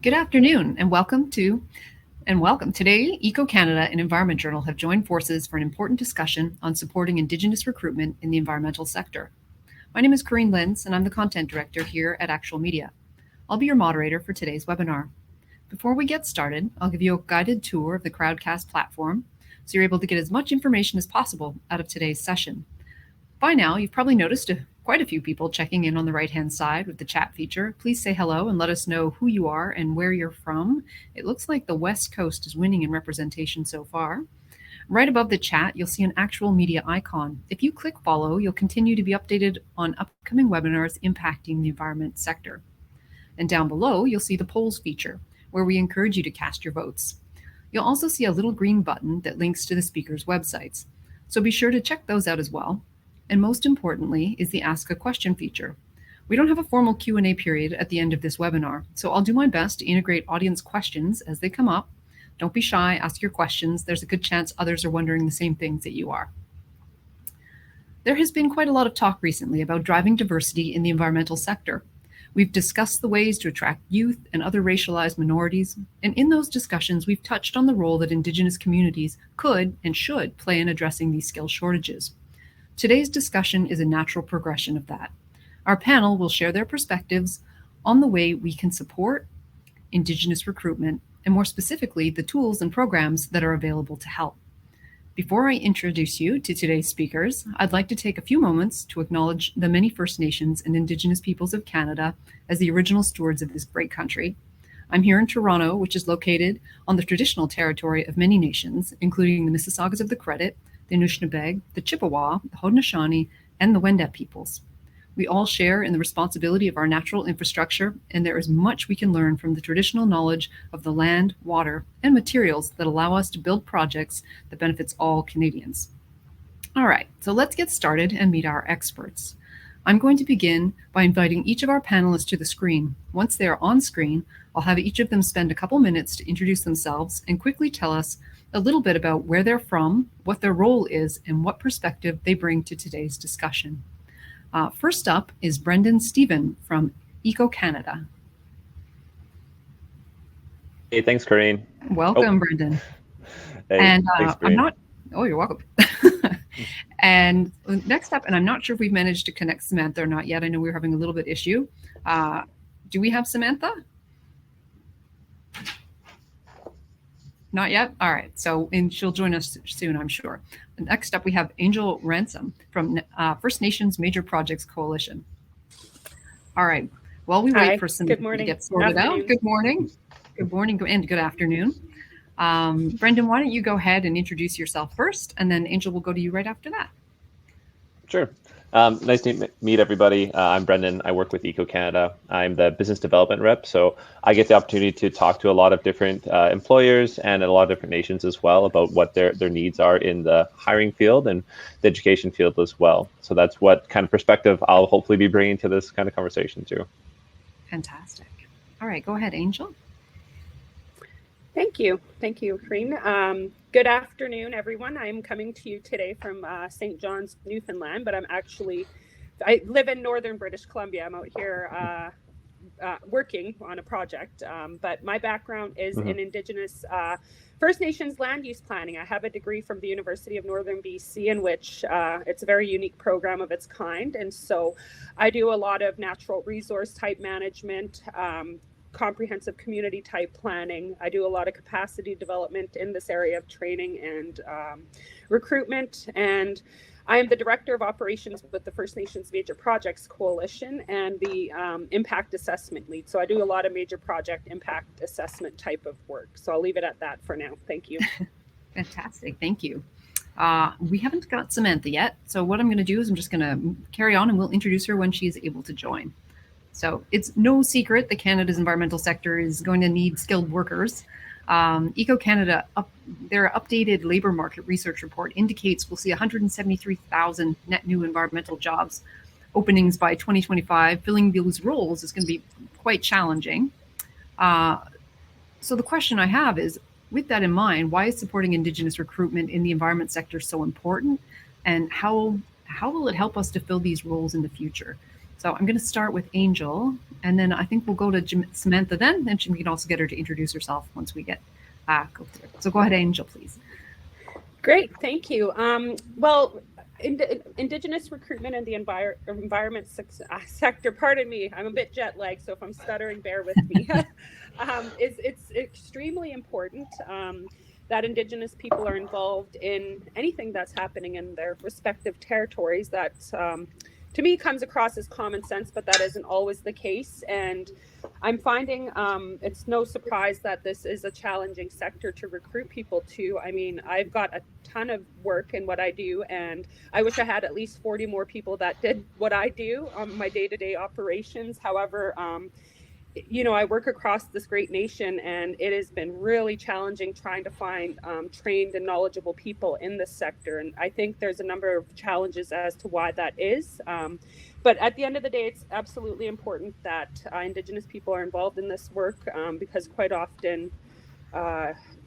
Good afternoon and welcome. Today, Eco-Canada and Environment Journal have joined forces for an important discussion on supporting Indigenous recruitment in the environmental sector. My name is Corinne Lenz and I'm the Content Director here at Actual Media. I'll be your moderator for today's webinar. Before we get started, I'll give you a guided tour of the Crowdcast platform so you're able to get as much information as possible out of today's session. By now, you've probably noticed quite a few people checking in on the right-hand side with the chat feature. Please say hello and let us know who you are and where you're from. It looks like the West Coast is winning in representation so far. Right above the chat, you'll see an actual media icon. If you click follow, you'll continue to be updated on upcoming webinars impacting the environment sector. And down below, you'll see the polls feature, where we encourage you to cast your votes. You'll also see a little green button that links to the speakers' websites. So be sure to check those out as well. And most importantly is the Ask a Question feature. We don't have a formal Q&A period at the end of this webinar, so I'll do my best to integrate audience questions as they come up. Don't be shy, ask your questions. There's a good chance others are wondering the same things that you are. There has been quite a lot of talk recently about driving diversity in the environmental sector. We've discussed the ways to attract youth and other racialized minorities, and in those discussions, we've touched on the role that Indigenous communities could and should play in addressing these skill shortages. Today's discussion is a natural progression of that. Our panel will share their perspectives on the way we can support Indigenous recruitment, and more specifically, the tools and programs that are available to help. Before I introduce you to today's speakers, I'd like to take a few moments to acknowledge the many First Nations and Indigenous peoples of Canada as the original stewards of this great country. I'm here in Toronto, which is located on the traditional territory of many nations, including the Mississaugas of the Credit, the Anishinaabe, the Chippewa, the Haudenosaunee, and the Wendat peoples. We all share in the responsibility of our natural infrastructure, and there is much we can learn from the traditional knowledge of the land, water, and materials that allow us to build projects that benefits all Canadians. All right, so let's get started and meet our experts. I'm going to begin by inviting each of our panelists to the screen. Once they are on screen, I'll have each of them spend a couple minutes to introduce themselves and quickly tell us a little bit about where they're from, what their role is, and what perspective they bring to today's discussion. First up is Brendan Stephen from Eco-Canada. Hey, thanks, Corinne. Welcome, Brendan. Hey, and thanks, Corinne. You're welcome. And next up, and I'm not sure if we've managed to connect Samantha or not yet. I know we're having a little bit issue. Do we have Samantha? Not yet? All right. And she'll join us soon, I'm sure. Next up, we have Angel Ransom from First Nations Major Projects Coalition. All right. While we wait for Samantha to get sorted out, good morning. Good morning and good afternoon. Brendan, why don't you go ahead and introduce yourself first, and then Angel will go to you right after that. Sure. Nice to meet everybody. I'm Brendan. I work with Eco-Canada. I'm the business development rep, so I get the opportunity to talk to a lot of different employers and a lot of different nations as well about what their needs are in the hiring field and the education field as well. So that's what kind of perspective I'll hopefully be bringing to this kind of conversation too. Fantastic. All right, go ahead, Angel. Thank you, Corinne. Good afternoon, everyone. I'm coming to you today from St. John's, Newfoundland, but I live in northern British Columbia. I'm out here working on a project, but my background is in Indigenous First Nations land use planning. I have a degree from the University of Northern BC, in which it's a very unique program of its kind, and so I do a lot of natural resource type management, comprehensive community type planning. I do a lot of capacity development in this area of training and recruitment. And I am the director of operations with the First Nations Major Projects Coalition and the impact assessment lead. So I do a lot of major project impact assessment type of work. So I'll leave it at that for now. Thank you. Fantastic. Thank you. We haven't got Samantha yet. So what I'm going to do is I'm just going to carry on and we'll introduce her when she's able to join. So it's no secret that Canada's environmental sector is going to need skilled workers. Eco-Canada, their updated labor market research report indicates we'll see 173,000 net new environmental jobs openings by 2025. Filling those roles is going to be quite challenging. So the question I have is, with that in mind, why is supporting Indigenous recruitment in the environment sector so important? And how will it help us to fill these roles in the future? So I'm going to start with Angel, and then I think we'll go to Samantha then, and we can also get her to introduce herself once we get go through it. So go ahead, Angel, please. Great, thank you. Well, Indigenous recruitment in the environment sector, pardon me, I'm a bit jet lagged, so if I'm stuttering, bear with me. It's extremely important that Indigenous people are involved in anything that's happening in their respective territories. That to me comes across as common sense, but that isn't always the case. And I'm finding it's no surprise that this is a challenging sector to recruit people to. I mean, I've got a ton of work in what I do, and I wish I had at least 40 more people that did what I do on my day-to-day operations. However, I work across this great nation, and it has been really challenging trying to find trained and knowledgeable people in this sector. And I think there's a number of challenges as to why that is. But at the end of the day, it's absolutely important that Indigenous people are involved in this work because quite often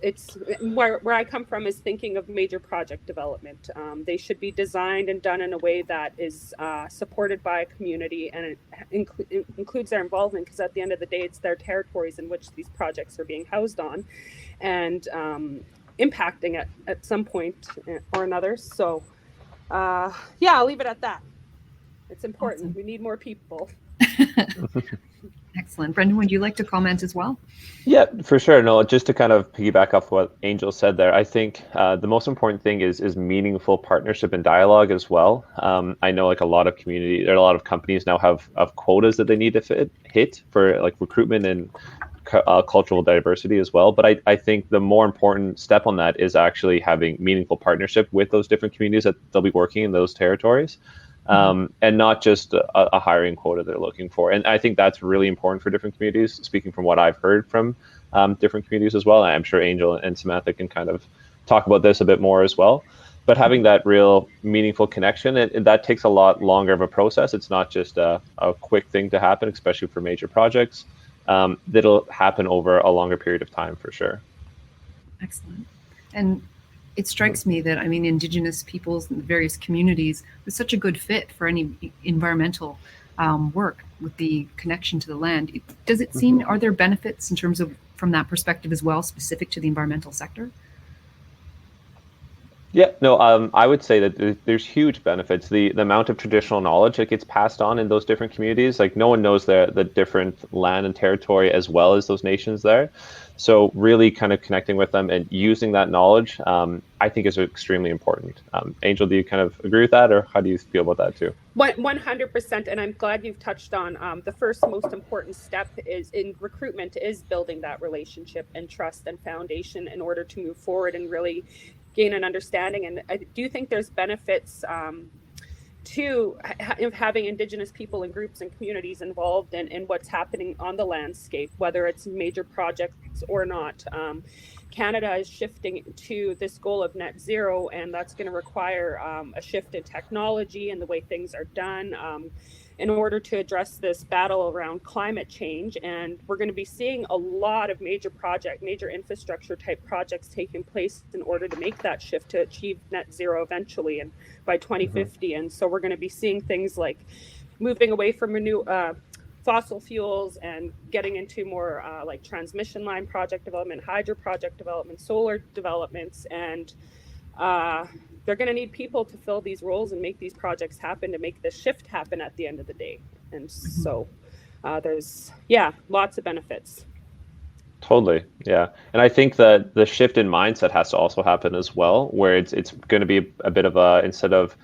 it's where I come from is thinking of major project development. They should be designed and done in a way that is supported by a community, and it includes their involvement, because at the end of the day, it's their territories in which these projects are being housed on and impacting at some point or another. So I'll leave it at that. It's important. Awesome. We need more people. Excellent. Brendan, would you like to comment as well? Yeah, for sure. No, just to kind of piggyback off what Angel said there, I think the most important thing is meaningful partnership and dialogue as well. I know like a lot of companies now have quotas that they need to hit for like recruitment and cultural diversity as well. But I think the more important step on that is actually having meaningful partnership with those different communities that they'll be working in those territories. And not just a hiring quota they're looking for. And I think that's really important for different communities, speaking from what I've heard from different communities as well. And I'm sure Angel and Samantha can kind of talk about this a bit more as well. But having that real meaningful connection, and that takes a lot longer of a process. It's not just a quick thing to happen, especially for major projects. That'll happen over a longer period of time for sure. Excellent. And it strikes me that, I mean, Indigenous peoples and various communities is such a good fit for any environmental work with the connection to the land. Does it seem, are there benefits in terms of, from that perspective as well, specific to the environmental sector? Yeah, no, I would say that there's huge benefits. The amount of traditional knowledge that gets passed on in those different communities, like no one knows the different land and territory as well as those nations there. So really kind of connecting with them and using that knowledge, I think is extremely important. Angel, do you kind of agree with that, or how do you feel about that too? 100%, and I'm glad you've touched on the first most important step is in recruitment is building that relationship and trust and foundation in order to move forward and really gain an understanding. And I do think there's benefits to having Indigenous people and groups and communities involved in what's happening on the landscape, whether it's major projects or not. Canada is shifting to this goal of net zero, and that's going to require a shift in technology and the way things are done in order to address this battle around climate change. And we're going to be seeing a lot of major infrastructure type projects taking place in order to make that shift to achieve net zero eventually and by 2050. And so we're going to be seeing things like moving away from fossil fuels and getting into more like transmission line project development, hydro project development, solar developments, and they're going to need people to fill these roles and make these projects happen, to make this shift happen at the end of the day. And so there's, lots of benefits. Totally. Yeah. And I think that the shift in mindset has to also happen as well, where it's going to be a bit of instead of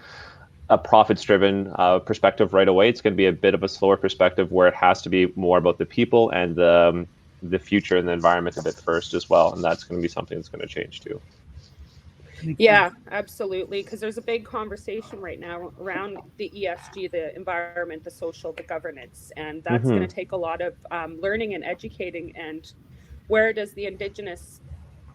a profits-driven perspective right away, it's going to be a bit of a slower perspective where it has to be more about the people and the future and the environment a bit first as well. And that's going to be something that's going to change too. Yeah, absolutely. Because there's a big conversation right now around the ESG, the environment, the social, the governance, and that's going to take a lot of learning and educating. And where does the Indigenous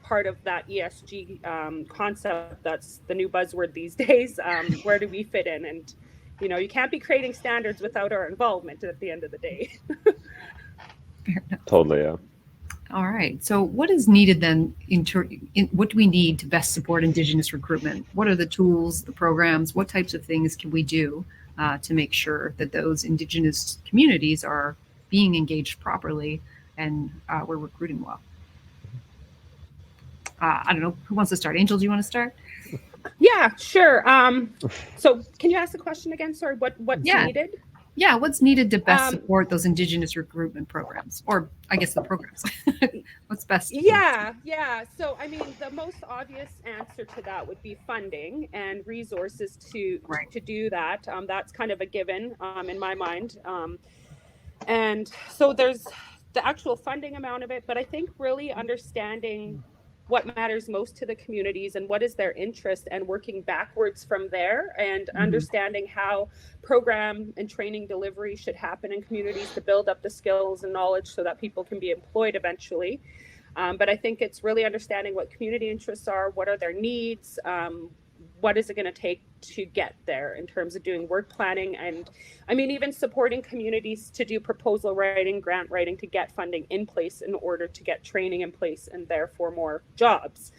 part of that ESG concept, that's the new buzzword these days, where do we fit in? And, you can't be creating standards without our involvement at the end of the day. Totally, yeah. All right. So what is needed then? What do we need to best support Indigenous recruitment? What are the tools, the programs? What types of things can we do to make sure that those Indigenous communities are being engaged properly and we're recruiting well. I don't know who wants to start. Angel, do you want to start? Yeah, sure. So can you ask the question again? Sorry, what's needed? Yeah, what's needed to best support those Indigenous recruitment programs, or I guess the programs? What's best? Yeah. So, I mean, the most obvious answer to that would be funding and resources to do that. That's kind of a given in my mind. And so there's the actual funding amount of it, but I think really understanding what matters most to the communities and what is their interest, and working backwards from there, and understanding how program and training delivery should happen in communities to build up the skills and knowledge so that people can be employed eventually. But I think it's really understanding what community interests are, what are their needs, what is it going to take to get there in terms of doing work planning, and I mean, even supporting communities to do proposal writing, grant writing, to get funding in place in order to get training in place and therefore more jobs.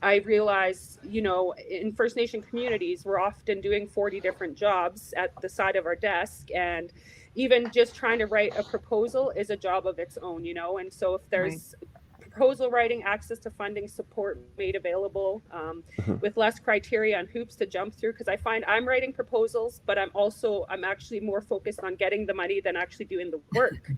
I realize, in First Nation communities, we're often doing 40 different jobs at the side of our desk, and even just trying to write a proposal is a job of its own, and so if there's proposal writing, access to funding, support made available with less criteria and hoops to jump through, because I find I'm writing proposals, but I'm actually more focused on getting the money than actually doing the work.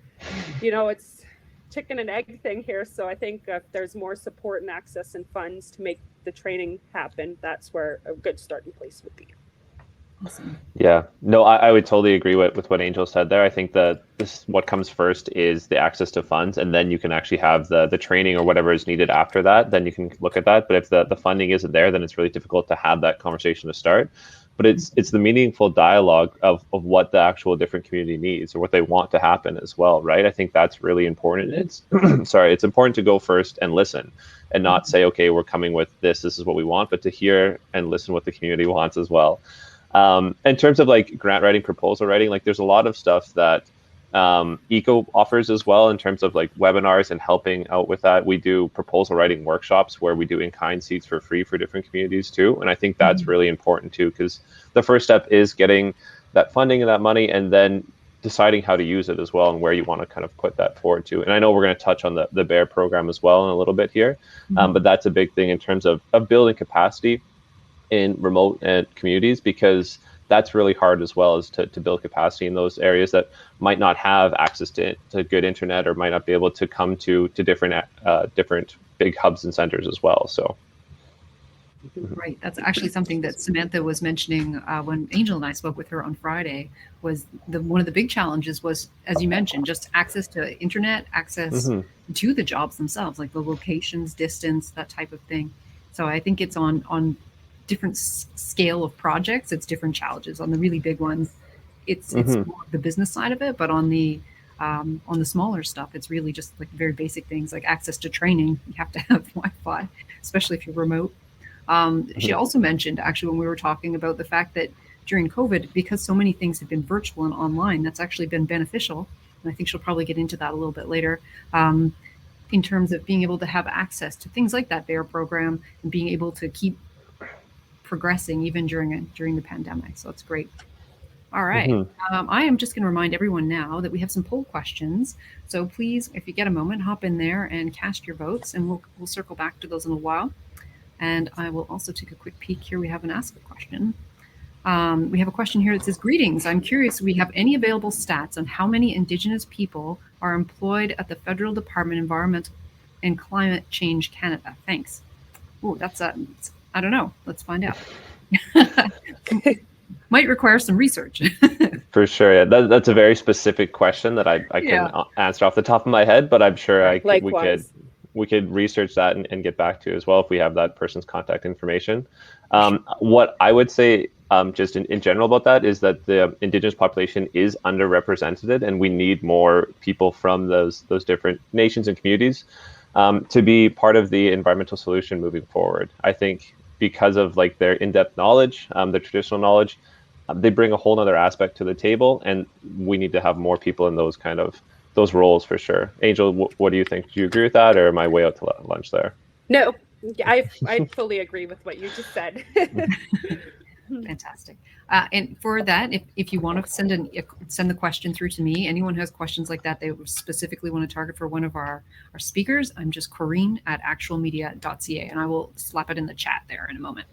It's chicken and egg thing here. So I think if there's more support and access and funds to make the training happen, that's where a good starting place would be. Awesome. Yeah, no, I would totally agree with what Angel said there. I think that what comes first is the access to funds, and then you can actually have the training or whatever is needed after that. Then you can look at that. But if the funding isn't there, then it's really difficult to have that conversation to start. But it's the meaningful dialogue of what the actual different community needs or what they want to happen as well, right? I think that's really important. It's it's important to go first and listen, and not say, okay, we're coming with this is what we want, but to hear and listen what the community wants as well. In terms of like grant writing, proposal writing, like there's a lot of stuff that ECO offers as well in terms of like webinars and helping out with that. We do proposal writing workshops where we do in-kind seats for free for different communities too. And I think that's really important too, because the first step is getting that funding and that money, and then deciding how to use it as well and where you want to kind of put that forward to. And I know we're going to touch on the BEAR program as well in a little bit here, but that's a big thing in terms of building capacity in remote communities, because that's really hard as well, as to build capacity in those areas that might not have access to good internet, or might not be able to come to different big hubs and centers as well. So right, that's actually something that Samantha was mentioning when Angel and I spoke with her on Friday. Was one of the big challenges was, as you mentioned, just access to internet, access to the jobs themselves, like the locations, distance, that type of thing. So I think it's on different scale of projects, it's different challenges. On the really big ones, it's more the business side of it, but on the smaller stuff, it's really just like very basic things like access to training. You have to have Wi-Fi, especially if you're remote. She also mentioned, actually, when we were talking about the fact that during COVID, because so many things have been virtual and online, that's actually been beneficial. And I think she'll probably get into that a little bit later, in terms of being able to have access to things like that BEAR program and being able to keep progressing even during the pandemic. So it's great. All right. I am just going to remind everyone now that we have some poll questions. So please, if you get a moment, hop in there and cast your votes, and we'll circle back to those in a while. And I will also take a quick peek here. We have an Ask a Question. We have a question here that says, greetings. I'm curious, do we have any available stats on how many Indigenous people are employed at the Federal Department of Environment and Climate Change Canada? Thanks. Oh, that's I don't know. Let's find out. Might require some research. For sure. Yeah. That's a very specific question that I can answer off the top of my head, but I'm sure we could research that and get back to you as well if we have that person's contact information. What I would say just in general about that is that the Indigenous population is underrepresented, and we need more people from those different nations and communities to be part of the environmental solution moving forward. I think because of like their in-depth knowledge, their traditional knowledge, they bring a whole other aspect to the table, and we need to have more people in those roles for sure. Angel, what do you think? Do you agree with that, or am I way out to lunch there? No, I fully agree with what you just said. Fantastic. And for that, if you want to send the question through to me, anyone who has questions like that, they specifically want to target for one of our speakers, I'm just Corrine at actualmedia.ca, and I will slap it in the chat there in a moment.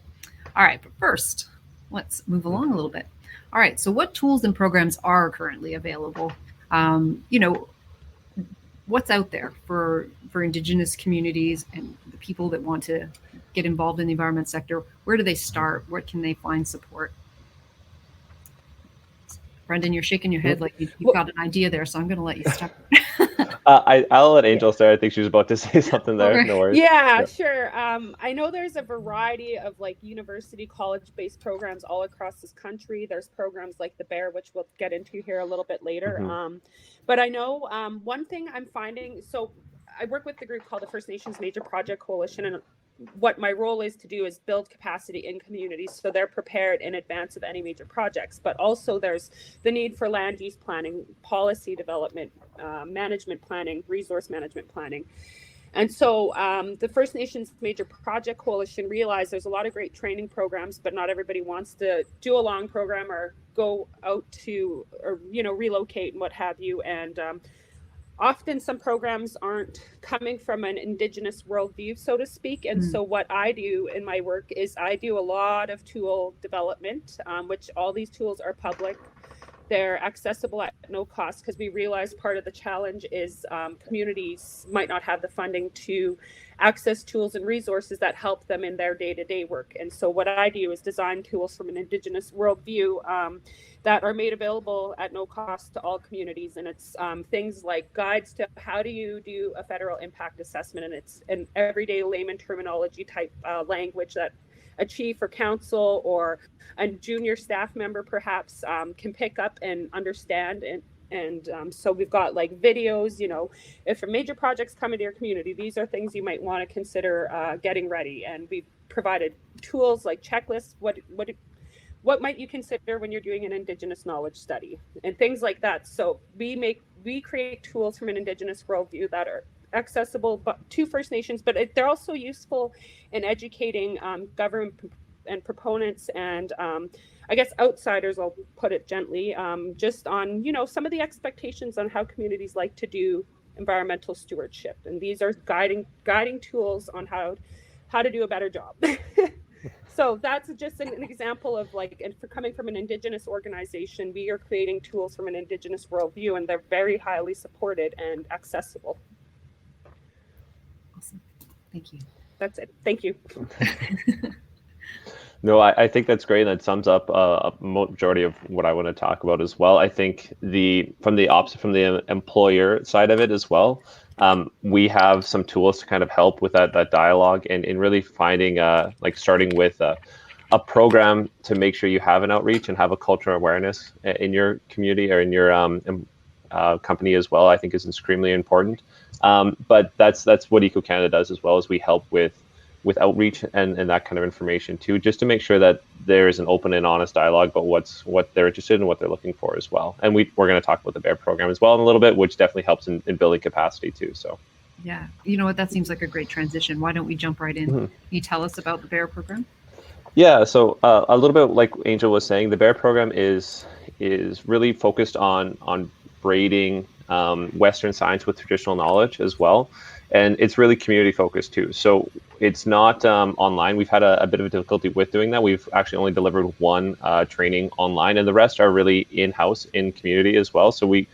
All right, but first, let's move along a little bit. All right, so what tools and programs are currently available? What's out there for Indigenous communities and the people that want to get involved in the environment sector? Where do they start? Where can they find support? Brendan, you're shaking your head like you've got an idea there, so I'm going to let you start. I'll let Angel start. I think she was about to say something there. Okay. No worries. Yeah, sure. I know there's a variety of like university college-based programs all across this country. There's programs like the BEAR, which we'll get into here a little bit later. But I know one thing I'm finding, so I work with the group called the First Nations Major Project Coalition, and what my role is to do is build capacity in communities so they're prepared in advance of any major projects. But also there's the need for land use planning, policy development, management planning, resource management planning. And so the First Nations Major Project Coalition realized there's a lot of great training programs, but not everybody wants to do a long program or go out to, or, relocate and what have you. And often some programs aren't coming from an Indigenous worldview, so to speak. And so what I do in my work is I do a lot of tool development, which all these tools are public. They're accessible at no cost, because we realize part of the challenge is communities might not have the funding to access tools and resources that help them in their day-to-day work. And so what I do is design tools from an Indigenous worldview that are made available at no cost to all communities. And it's things like guides to how do you do a federal impact assessment, and it's an everyday layman terminology type language that a chief or council or a junior staff member perhaps can pick up and understand. And so we've got like videos, if a major project's coming to your community, these are things you might want to consider getting ready. And we've provided tools like checklists, what might you consider when you're doing an Indigenous knowledge study and things like that. So we create tools from an Indigenous worldview that are accessible to First Nations, but they're also useful in educating government and proponents and I guess outsiders, I'll put it gently, just on some of the expectations on how communities like to do environmental stewardship. And these are guiding tools on how to do a better job. So that's just an example of and for coming from an Indigenous organization, we are creating tools from an Indigenous worldview, and they're very highly supported and accessible. Awesome. Thank you. That's it. Thank you. No, I think that's great. And that sums up a majority of what I want to talk about as well. I think from the employer side of it as well, we have some tools to kind of help with that dialogue and in really finding starting with a program to make sure you have an outreach and have a cultural awareness in your community or in your company as well, I think is extremely important. But that's what Eco Canada does, as well as we help with outreach and that kind of information too, just to make sure that there is an open and honest dialogue about what they're interested in, what they're looking for as well. And we're going to talk about the BEAR program as well in a little bit, which definitely helps in building capacity too. So yeah, you know what, that seems like a great transition. Why don't we jump right in? Can you tell us about the BEAR program? Yeah, so a little bit like Angel was saying, the BEAR program is really focused on braiding Western science with traditional knowledge as well. And it's really community focused too. So it's not online. We've had a bit of a difficulty with doing that. We've actually only delivered one training online, and the rest are really in-house in community as well. So we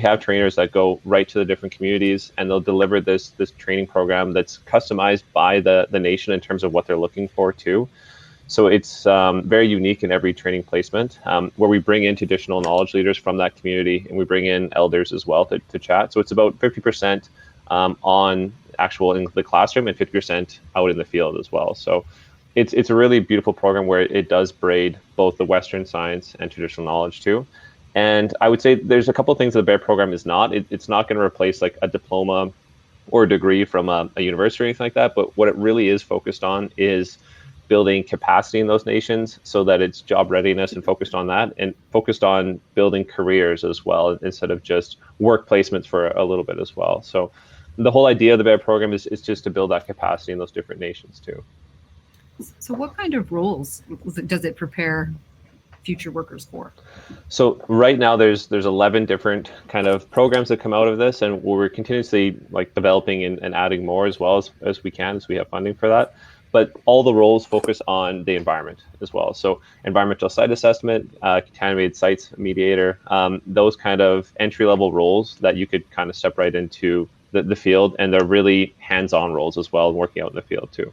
have trainers that go right to the different communities, and they'll deliver this training program that's customized by the nation in terms of what they're looking for too. So it's very unique in every training placement, where we bring in traditional knowledge leaders from that community, and we bring in elders as well to chat. So it's about 50% on actual in the classroom and 50% out in the field as well. So it's a really beautiful program where it does braid both the Western science and traditional knowledge too. And I would say there's a couple of things the BEAR program is not. It's not going to replace like a diploma or a degree from a university or anything like that. But what it really is focused on is building capacity in those nations so that it's job readiness and focused on that, and focused on building careers as well, instead of just work placements for a little bit as well. So the whole idea of the BEAR program is just to build that capacity in those different nations too. So what kind of roles does it prepare future workers for? So right now there's 11 different kind of programs that come out of this, and we're continuously like developing and adding more as well as we can, as we have funding for that. But all the roles focus on the environment as well. So environmental site assessment, contaminated sites mediator, those kind of entry-level roles that you could kind of step right into the field, and they're really hands-on roles as well, working out in the field too.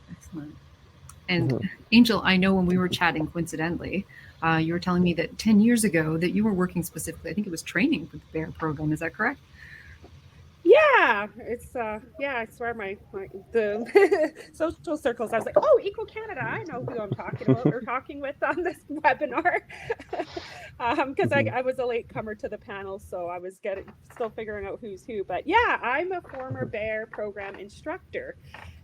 Excellent. And Angel, I know when we were chatting coincidentally, you were telling me that 10 years ago that you were working specifically, I think it was training for the BEAR program. Is that correct? Yeah, it's I swear the social circles. I was like, oh, Eco Canada, I know who I'm talking about. We're talking with on this webinar, because I was a late comer to the panel, so I was still figuring out who's who. But yeah, I'm a former BEAR program instructor,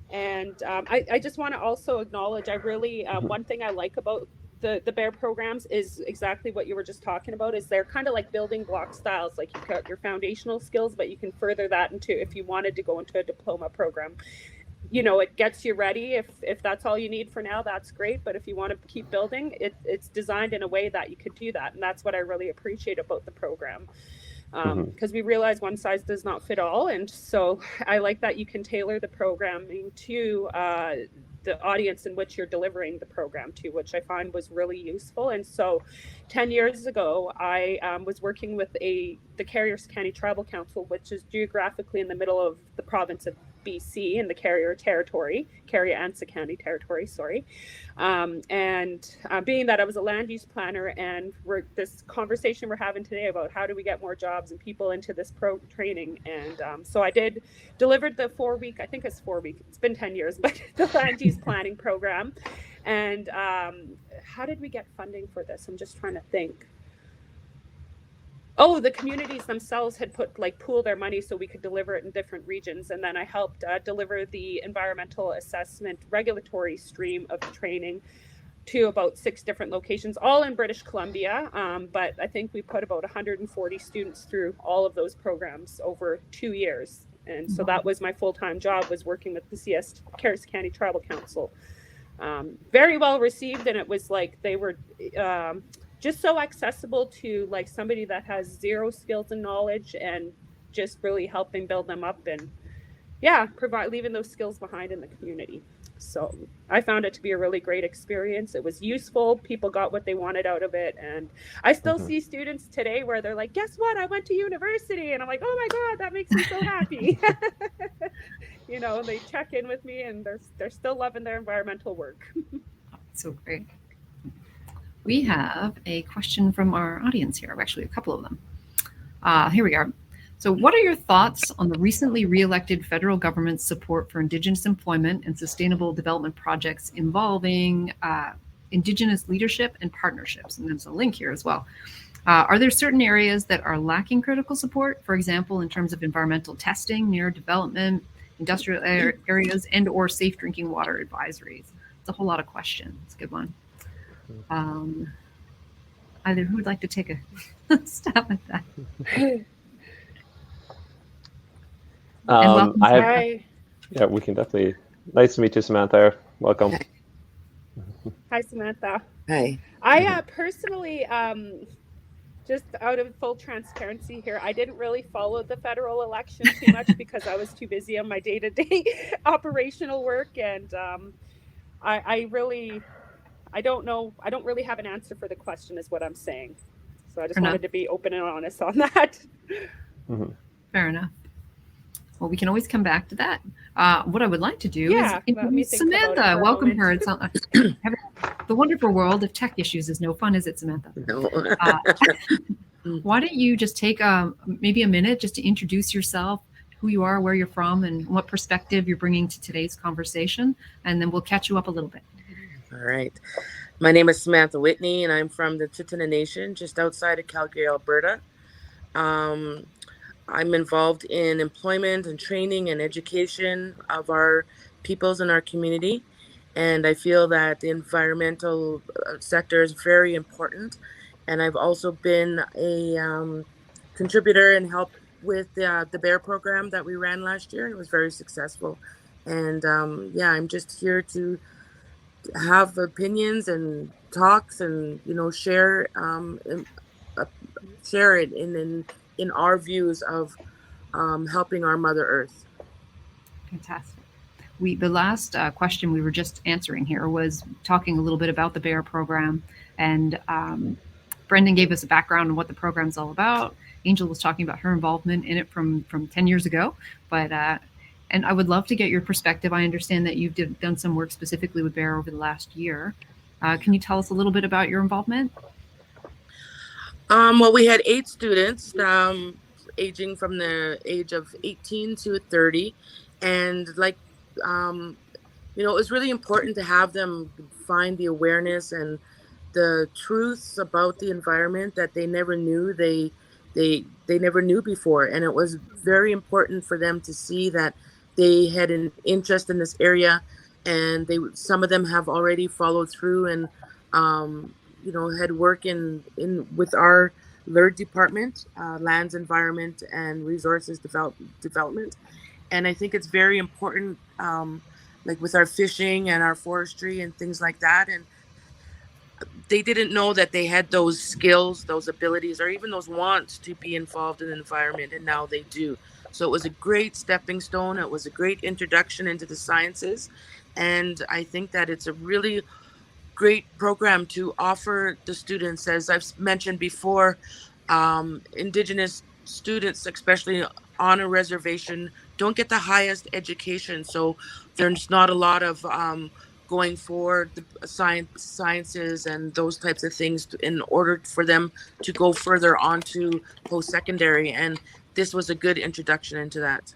and I just want to also acknowledge, I really one thing I like about the BEAR programs is exactly what you were just talking about, is they're kind of like building block styles. Like you've got your foundational skills, but you can further that into, if you wanted to go into a diploma program, it gets you ready. If that's all you need for now, that's great. But if you want to keep building, it's designed in a way that you could do that. And that's what I really appreciate about the program. Because we realize one size does not fit all. And so I like that you can tailor the programming to the audience in which you're delivering the program to, which I find was really useful. And so 10 years ago, I was working with the Carriers County Tribal Council, which is geographically in the middle of the province of BC in the Carrier Ansa County territory, sorry. And being that I was a land use planner, and this conversation we're having today about how do we get more jobs and people into this training. And so I delivered the 4-week, I think it's 4-week, it's been 10 years, but the land use planning program. And how did we get funding for this? I'm just trying to think. Oh, the communities themselves had pool their money so we could deliver it in different regions. And then I helped deliver the environmental assessment regulatory stream of training to about 6 different locations, all in British Columbia. But I think we put about 140 students through all of those programs over 2 years. And so that was my full-time job, was working with the Carriers County Tribal Council. Very well received. And it was like they were just so accessible to like somebody that has zero skills and knowledge, and just really helping build them up and leaving those skills behind in the community. So I found it to be a really great experience. It was useful. People got what they wanted out of it. And I still see students today where they're like, guess what? I went to university. And I'm like, oh my God, that makes me so happy. They check in with me, and they're still loving their environmental work. So great. We have a question from our audience here, actually a couple of them. Here we are. So what are your thoughts on the recently re-elected federal government's support for Indigenous employment and sustainable development projects involving Indigenous leadership and partnerships? And there's a link here as well. Are there certain areas that are lacking critical support, for example, in terms of environmental testing, near development, industrial areas, and or safe drinking water advisories? It's a whole lot of questions. It's a good one. Either who would like to take a stab at that? We can definitely. Nice to meet you, Samantha. Welcome. Hi, Samantha. Hi. I personally, just out of full transparency here, I didn't really follow the federal election too much because I was too busy on my day-to-day operational work, and I don't know. I don't really have an answer for the question, is what I'm saying. So I just wanted to be open and honest on that. Fair enough. Well, we can always come back to that. What I would like to do is introduce Samantha. Welcome her. It's the wonderful world of tech issues is no fun, is it, Samantha? No. Why don't you just take maybe a minute just to introduce yourself, who you are, where you're from, and what perspective you're bringing to today's conversation, and then we'll catch you up a little bit. All right. My name is Samantha Whitney, and I'm from the Tsuut'ina Nation, just outside of Calgary, Alberta. I'm involved in employment and training and education of our peoples in our community. And I feel that the environmental sector is very important. And I've also been a contributor and helped with the BEAR program that we ran last year. It was very successful. And yeah, I'm just here to have opinions and talks, and share uh, share it in our views of helping our Mother Earth. Fantastic. The last question we were just answering here was talking a little bit about the BEAR program, and Brendan gave us a background on what the program's all about. Angel was talking about her involvement in it from 10 years ago, but and I would love to get your perspective. I understand that you've done some work specifically with BEAR over the last year. Can you tell us a little bit about your involvement? Well, we had 8 students, aging from the age of 18 to 30, and it was really important to have them find the awareness and the truths about the environment that they never knew they never knew before. And it was very important for them to see that they had an interest in this area, and some of them have already followed through and had work in with our LERD department, lands, environment, and resources development. And I think it's very important, like with our fishing and our forestry and things like that. And they didn't know that they had those skills, those abilities, or even those wants to be involved in the environment, and now they do. So it was a great stepping stone. It was a great introduction into the sciences. And I think that it's a really great program to offer the students. As I've mentioned before, Indigenous students, especially on a reservation, don't get the highest education. So there's not a lot of going for the sciences and those types of things in order for them to go further on to post-secondary. And this was a good introduction into that.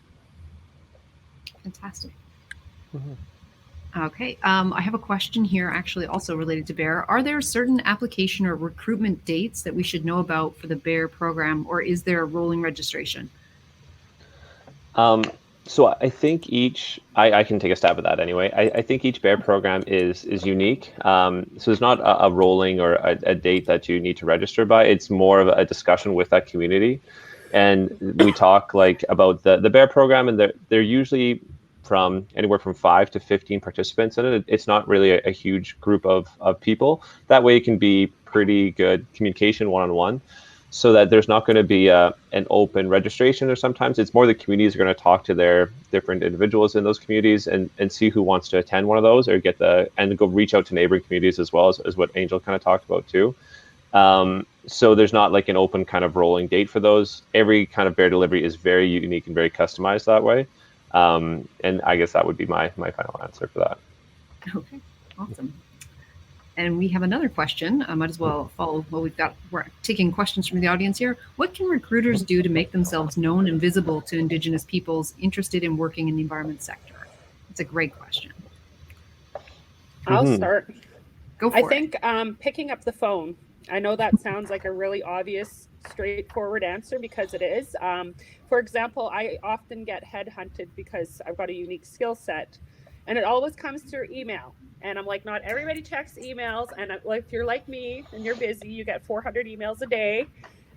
Fantastic. Mm-hmm. Okay, I have a question here actually also related to BEAR. Are there certain application or recruitment dates that we should know about for the BEAR program, or is there a rolling registration? So I think I can take a stab at that anyway. I think each BEAR program is unique. So there's not a rolling or a date that you need to register by. It's more of a discussion with that community. And we talk about the BEAR program, and they're usually from anywhere from 5 to 15 participants in it. It's not really a huge group of people. That way it can be pretty good communication one-on-one, so that there's not going to be an open registration. Or sometimes it's more the communities are going to talk to their different individuals in those communities and see who wants to attend one of those, or and go reach out to neighboring communities as well, as what Angel kind of talked about too. So there's not like an open kind of rolling date for those. Every kind of BEAR delivery is very unique and very customized that way. And I guess that would be my final answer for that. Okay, awesome. And we have another question. I might as well follow what we're taking questions from the audience here. What can recruiters do to make themselves known and visible to Indigenous peoples interested in working in the environment sector? It's a great question. I'll start. Go for it. I think picking up the phone. I know that sounds like a really obvious, straightforward answer, because it is. For example, I often get headhunted because I've got a unique skill set, and it always comes through email. And I'm like, not everybody checks emails. And if you're like me and you're busy, you get 400 emails a day,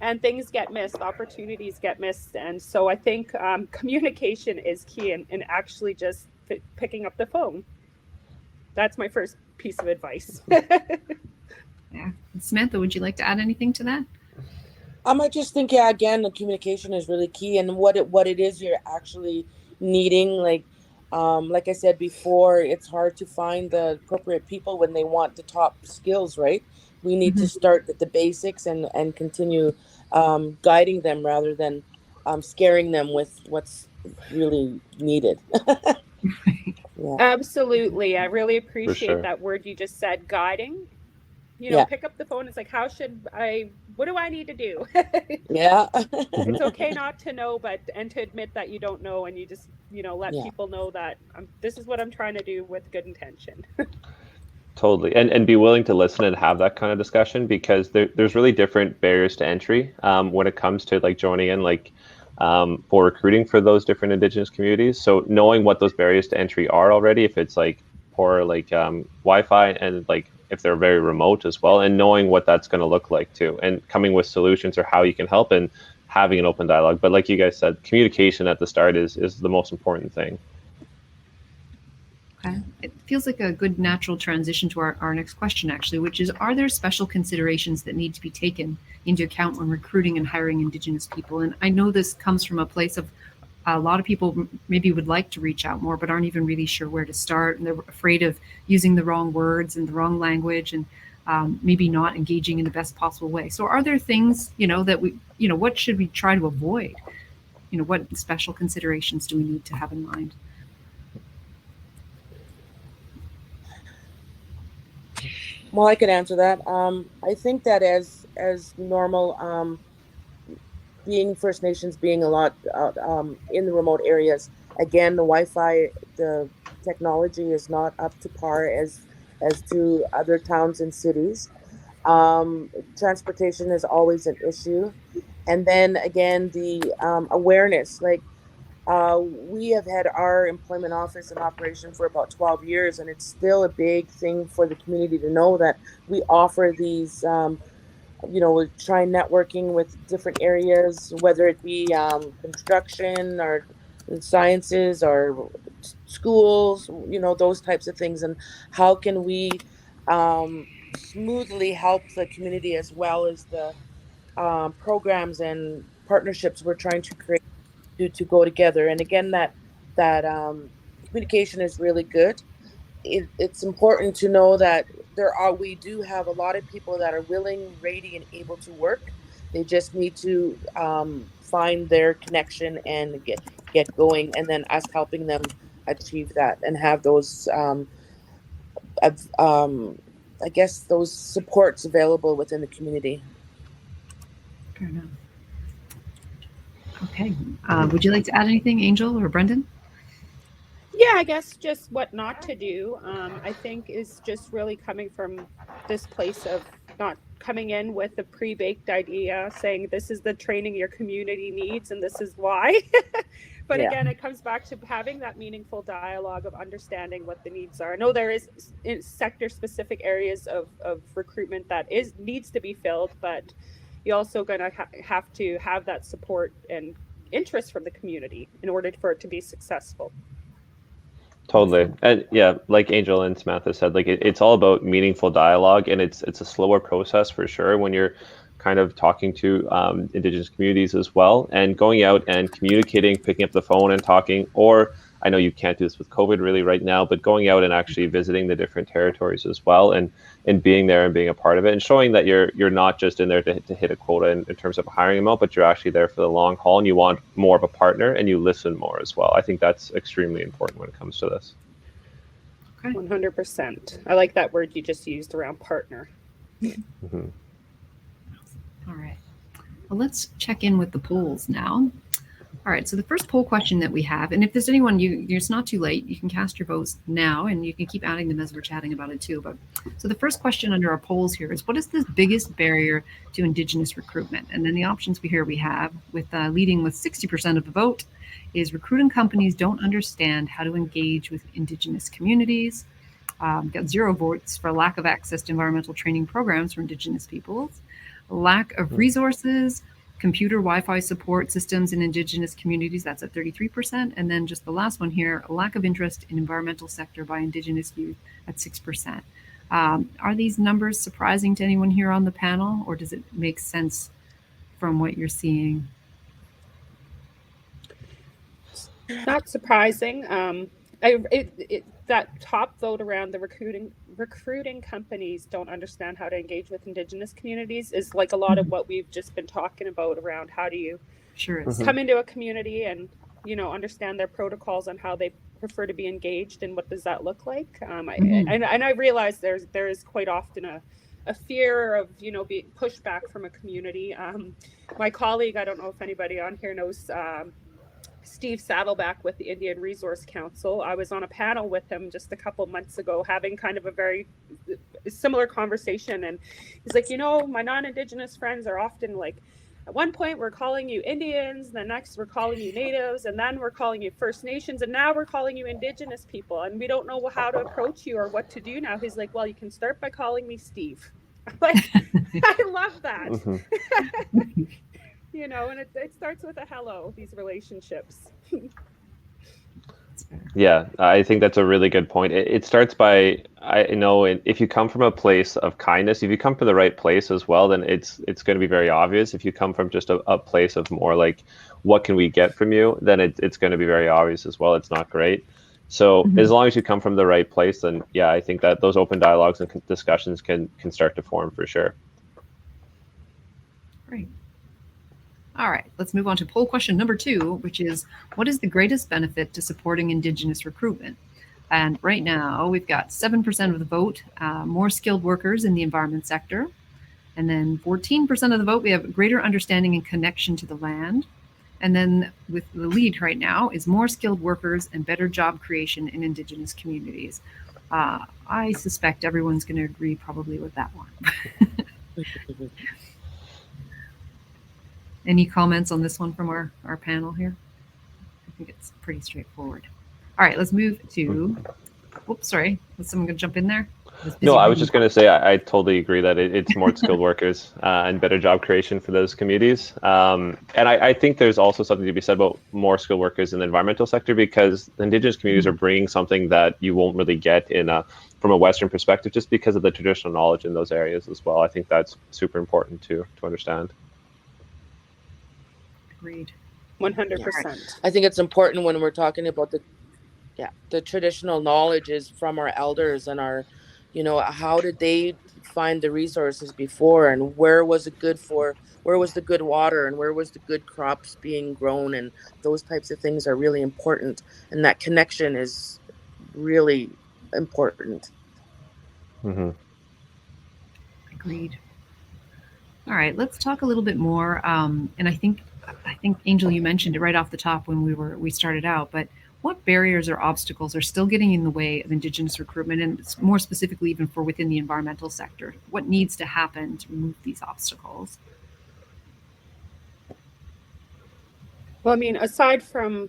and things get missed, opportunities get missed. And so I think communication is key, and actually just picking up the phone. That's my first piece of advice. Yeah. Samantha, would you like to add anything to that? I just think, yeah, again, the communication is really key, and what it is you're actually needing. Like I said before, it's hard to find the appropriate people when they want the top skills, right? We need to start at the basics and continue guiding them rather than scaring them with what's really needed. Yeah. Absolutely. I really appreciate that word you just said, guiding. Pick up the phone. It's like, what do I need to do? Yeah. It's okay not to know, and to admit that you don't know, and you just, let people know that this is what I'm trying to do with good intention. Totally. And be willing to listen and have that kind of discussion, because there's really different barriers to entry when it comes to joining in for recruiting for those different Indigenous communities. So knowing what those barriers to entry are already, if it's poor Wi-Fi, and if they're very remote as well, and knowing what that's going to look like too, and coming with solutions or how you can help, and having an open dialogue. But like you guys said, communication at the start is the most important thing. Okay. It feels like a good natural transition to our next question, actually, which is, are there special considerations that need to be taken into account when recruiting and hiring Indigenous people? And I know this comes from a place of a lot of people maybe would like to reach out more, but aren't even really sure where to start. And they're afraid of using the wrong words and the wrong language and maybe not engaging in the best possible way. So are there things, that we, what should we try to avoid? What special considerations do we need to have in mind? Well, I could answer that. I think that as normal, being First Nations, being a lot in the remote areas, again, the Wi-Fi, the technology is not up to par as to other towns and cities. Transportation is always an issue, and then again, the awareness, like. We have had our employment office in operation for about 12 years, and it's still a big thing for the community to know that we offer these, we try networking with different areas, whether it be construction or sciences or schools, those types of things. And how can we smoothly help the community as well as the programs and partnerships we're trying to create to go together. And again, that communication is really good. It's important to know that we do have a lot of people that are willing, ready, and able to work. They just need to find their connection and get going, and then us helping them achieve that and have those I guess those supports available within the community. Fair enough. Okay. Would you like to add anything, Angel or Brendan? Yeah, I guess just what not to do, I think, is just really coming from this place of not coming in with a pre-baked idea saying this is the training your community needs and this is why. But again, it comes back to having that meaningful dialogue of understanding what the needs are. I know there is sector-specific areas of recruitment that needs to be filled, but you're also going to have to have that support and interest from the community in order for it to be successful. Totally. And yeah, like Angel and Samantha said, like it's all about meaningful dialogue, and it's a slower process for sure when you're kind of talking to Indigenous communities as well, and going out and communicating, picking up the phone and talking, or I know you can't do this with COVID really right now, but going out and actually visiting the different territories as well, and being there and being a part of it, and showing that you're not just in there to hit a quota in terms of hiring them out, but you're actually there for the long haul, and you want more of a partner, and you listen more as well. I think that's extremely important when it comes to this. Okay. 100%. I like that word you just used around partner. Mm-hmm. All right. Well, let's check in with the polls now. All right, so the first poll question that we have, and if there's anyone, it's not too late, you can cast your votes now, and you can keep adding them as we're chatting about it too. But so the first question under our polls here is, what is the biggest barrier to Indigenous recruitment? And then the options we have, with leading with 60% of the vote, is recruiting companies don't understand how to engage with Indigenous communities. Got 0 votes for lack of access to environmental training programs for Indigenous peoples, lack of resources, computer Wi-Fi support systems in Indigenous communities, that's at 33%. And then just the last one here, a lack of interest in environmental sector by Indigenous youth at 6%. Are these numbers surprising to anyone here on the panel, or does it make sense from what you're seeing? Not surprising. That top vote around the recruiting companies don't understand how to engage with Indigenous communities is like a lot of what we've just been talking about around how do you come into a community and understand their protocols on how they prefer to be engaged and what does that look like. I realize there is quite often a fear of being pushed back from a community. My colleague, I don't know if anybody on here knows Steve Saddleback with the Indian Resource Council. I was on a panel with him just a couple months ago having kind of a very similar conversation, and he's like, my non-Indigenous friends are often like, at one point we're calling you Indians, the next we're calling you Natives, and then we're calling you First Nations, and now we're calling you Indigenous people, and we don't know how to approach you or what to do now. He's like, well, you can start by calling me Steve. Like, I love that. And it starts with a hello, these relationships. Yeah, I think that's a really good point. It starts by, I know, if you come from a place of kindness, if you come from the right place as well, then it's going to be very obvious. If you come from just a place of more like, what can we get from you, then it's going to be very obvious as well. It's not great. So as long as you come from the right place, then yeah, I think that those open dialogues and discussions can start to form for sure. Great. All right, let's move on to poll question number 2, which is, what is the greatest benefit to supporting Indigenous recruitment? And right now we've got 7% of the vote, more skilled workers in the environment sector. And then 14% of the vote, we have greater understanding and connection to the land. And then with the lead right now is more skilled workers and better job creation in Indigenous communities. I suspect everyone's going to agree probably with that one. Any comments on this one from our panel here? I think it's pretty straightforward. All right, let's move to, oops, sorry, was someone going to jump in there? No, I was just going to say I totally agree that it's more skilled workers and better job creation for those communities. And I think there's also something to be said about more skilled workers in the environmental sector, because the Indigenous communities are bringing something that you won't really get from a Western perspective, just because of the traditional knowledge in those areas as well. I think that's super important to understand. Agreed. 100%. I think it's important when we're talking about the traditional knowledge is from our elders and our, how did they find the resources before, and where was the good water, and where was the good crops being grown, and those types of things are really important, and that connection is really important. Mm-hmm. Agreed. All right, let's talk a little bit more. And I think Angel, you mentioned it right off the top when we started out, but what barriers or obstacles are still getting in the way of Indigenous recruitment, and more specifically even for within the environmental sector? What needs to happen to remove these obstacles? Well, I mean, aside from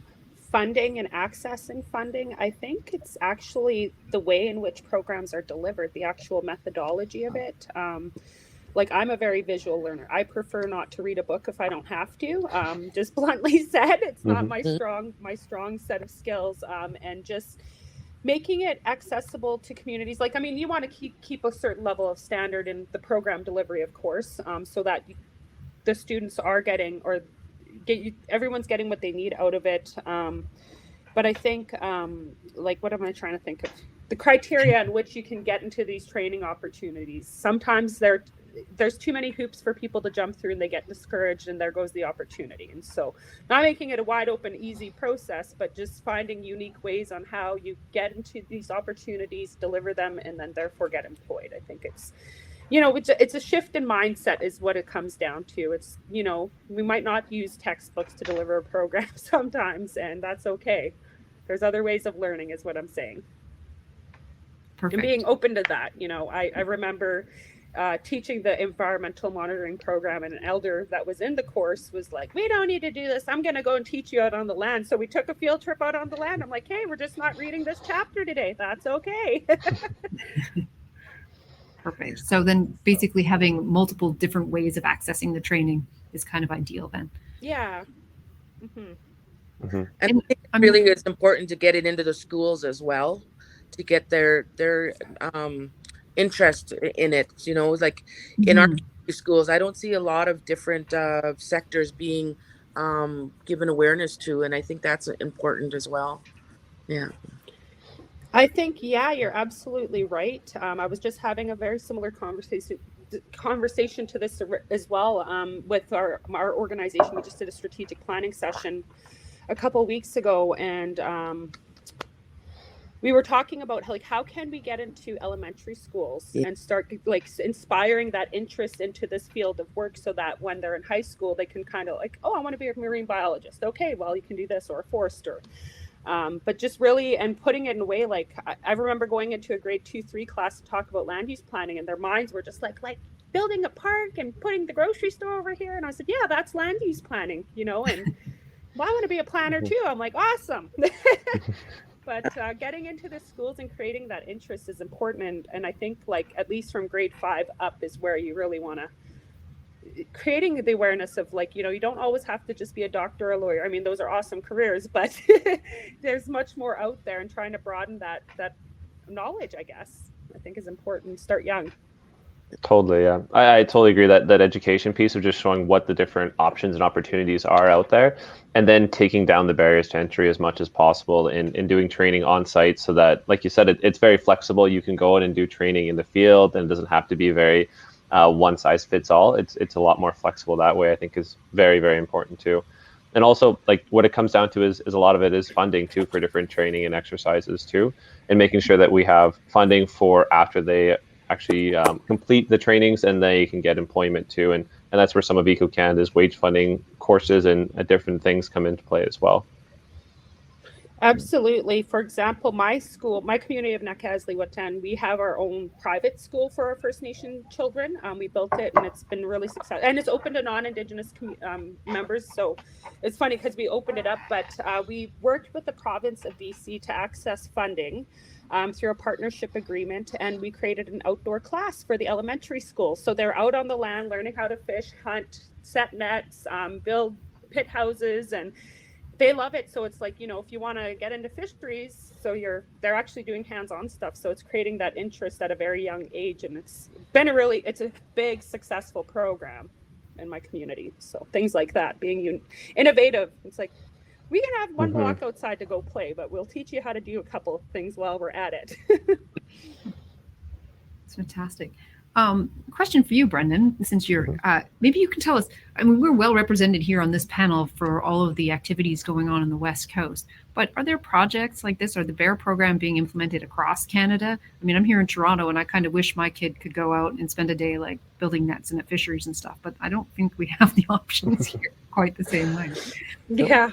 funding and accessing funding, I think it's actually the way in which programs are delivered, the actual methodology of it. Like, I'm a very visual learner. I prefer not to read a book if I don't have to. Just bluntly said, it's not my strong set of skills. And just making it accessible to communities. Like, I mean, you want to keep a certain level of standard in the program delivery, of course, so that the students are getting, or everyone's getting what they need out of it. But I think, like, what am I trying to think of? The criteria in which you can get into these training opportunities. Sometimes there's too many hoops for people to jump through, and they get discouraged, and there goes the opportunity. And so, not making it a wide open, easy process, but just finding unique ways on how you get into these opportunities, deliver them, and then therefore get employed. I think it's a shift in mindset is what it comes down to. It's, we might not use textbooks to deliver a program sometimes, and that's okay. There's other ways of learning is what I'm saying. Perfect. And being open to that. I remember teaching the environmental monitoring program, and an elder that was in the course was like, we don't need to do this. I'm going to go and teach you out on the land. So we took a field trip out on the land. I'm like, hey, we're just not reading this chapter today. That's okay. Perfect. So then basically having multiple different ways of accessing the training is kind of ideal then. Yeah. Mm-hmm. Mm-hmm. And I think really it's important to get it into the schools as well, to get their interest in it. Like in our schools, I don't see a lot of different sectors being given awareness to, and I think that's important as well. Yeah. I think, you're absolutely right. I was just having a very similar conversation to this as well with our organization. We just did a strategic planning session a couple of weeks ago, and we were talking about how can we get into elementary schools and start inspiring that interest into this field of work, so that when they're in high school, they can kind of I want to be a marine biologist. Okay, well, you can do this, or a forester. But just really, and putting it in a way, I remember going into a grade 2-3 class to talk about land use planning, and their minds were just like building a park and putting the grocery store over here. And I said, yeah, that's land use planning, and well, I want to be a planner too. I'm like, awesome. But getting into the schools and creating that interest is important. And I think at least from grade 5 up is where you really want to creating the awareness of, like, you don't always have to just be a doctor or a lawyer. I mean, those are awesome careers, but there's much more out there, and trying to broaden that knowledge, I guess, I think is important. Start young. Totally, yeah. I totally agree that education piece of just showing what the different options and opportunities are out there, and then taking down the barriers to entry as much as possible in doing training on site, so that, like you said, it's very flexible. You can go in and do training in the field, and it doesn't have to be very one size fits all. It's a lot more flexible that way, I think, is very, very important too. And also, like, what it comes down to is a lot of it is funding too, for different training and exercises too, and making sure that we have funding for after they actually complete the trainings, and they can get employment too. And that's where some of Eco Canada's wage funding courses and different things come into play as well. Absolutely. For example, my community of Nakaslii-Watan, we have our own private school for our First Nation children. We built it, and it's been really successful. And it's open to non-Indigenous members. So it's funny because we opened it up, but we worked with the province of BC to access funding through a partnership agreement, and we created an outdoor class for the elementary school. So they're out on the land learning how to fish, hunt, set nets, build pit houses, and they love it. So it's like, if you want to get into fisheries, they're actually doing hands-on stuff. So it's creating that interest at a very young age, and it's a big successful program in my community. So things like that, being innovative. It's like, we can have one block outside to go play, but we'll teach you how to do a couple of things while we're at it. It's fantastic. Question for you, Brendan, since you're, maybe you can tell us, I mean, we're well represented here on this panel for all of the activities going on the West Coast, but are there projects like this, or the BEAR program being implemented across Canada? I mean, I'm here in Toronto, and I kind of wish my kid could go out and spend a day like building nets and at fisheries and stuff, but I don't think we have the options here quite the same way. Yeah.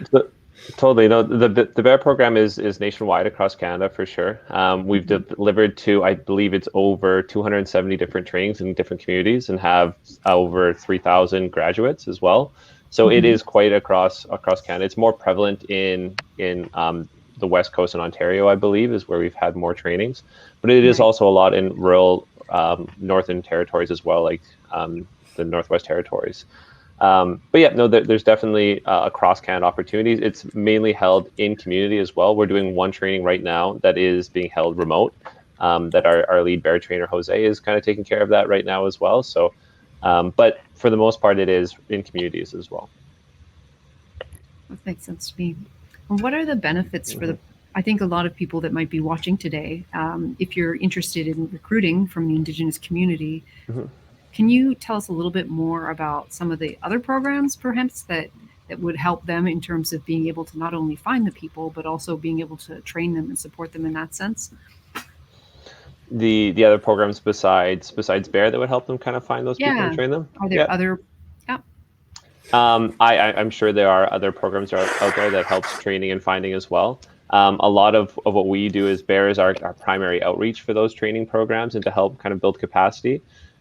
Totally. No, the BEAR program is nationwide across Canada for sure. We've delivered to, I believe it's over 270 different trainings in different communities, and have over 3,000 graduates as well. So it is quite across Canada. It's more prevalent in the West Coast and Ontario, I believe, is where we've had more trainings. But it is also a lot in rural northern territories as well, like the Northwest Territories. But yeah, no, there's definitely across Canada opportunities. It's mainly held in community as well. We're doing one training right now that is being held remote, that our lead BEAR trainer, Jose, is kind of taking care of that right now as well. So, but for the most part, it is in communities as well. That makes sense to me. And what are the benefits for I think a lot of people that might be watching today, if you're interested in recruiting from the Indigenous community, can you tell us a little bit more about some of the other programs, perhaps, that would help them in terms of being able to not only find the people, but also being able to train them and support them in that sense? The other programs besides BEAR that would help them kind of find those people and train them? Are there other? Yeah. I'm sure there are other programs out there that helps training and finding as well. A lot of what we do is BEAR is our primary outreach for those training programs, and to help kind of build capacity.